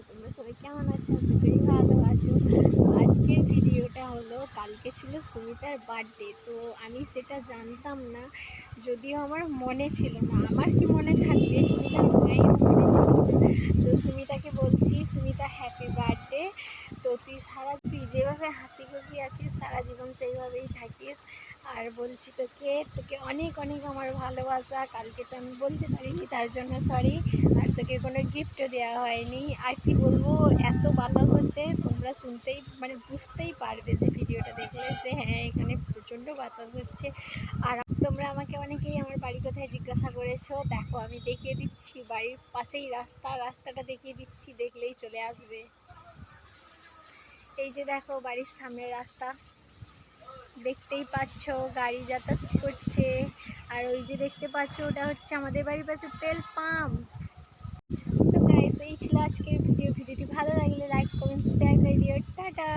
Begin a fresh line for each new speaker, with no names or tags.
তোমরা সবাই কেমন আছো? আশা করি ভালো আছো। আজকের ভিডিওটা হলো, কালকে ছিল সুমিতার বার্থডে, তো আমি সেটা জানতাম না, যদিও আমার মনে ছিল না। আমার কি মনে থাকবে, সুমিতার মায়ের মনে ছিল না। তো সুমিতাকে বলছি, সুমিতা হ্যাপি বার্থডে। তো তুই যেভাবে হাসি খুশি আছিস সারা জীবন সেইভাবেই থাকিস। আর বলছি তোকে তোকে অনেক অনেক আমার ভালোবাসা। কালকে তো আমি বলতে পারিনি, তার জন্য সরি। আর তোকে কোনো গিফটও দেওয়া হয়নি। আর কি বলবো, এত বাতাস হচ্ছে, তোমরা শুনতেই মানে বুঝতেই পারবে যে ভিডিওটা দেখলে যে হ্যাঁ, এখানে প্রচণ্ড বাতাস হচ্ছে। আর তোমরা আমাকে অনেকেই আমার বাড়ি কোথায় জিজ্ঞাসা করেছো, দেখো আমি দেখিয়ে দিচ্ছি। বাড়ির পাশেই রাস্তাটা দেখিয়ে দিচ্ছি, দেখলেই চলে আসবে। এই যে দেখো বাড়ির সামনে রাস্তা, দেখতেই পাচ্ছ গাড়ি যাতায়াত করছে। আর ওই যে দেখতে পাচ্ছ, ওটা হচ্ছে আমাদের বাড়ির পাশে তেল পাম্প। তো গাইস, এই ছিল আজকের ভিডিওটি ভালো লাগলে লাইক কমেন্ট শেয়ার করে দিও। টাটা।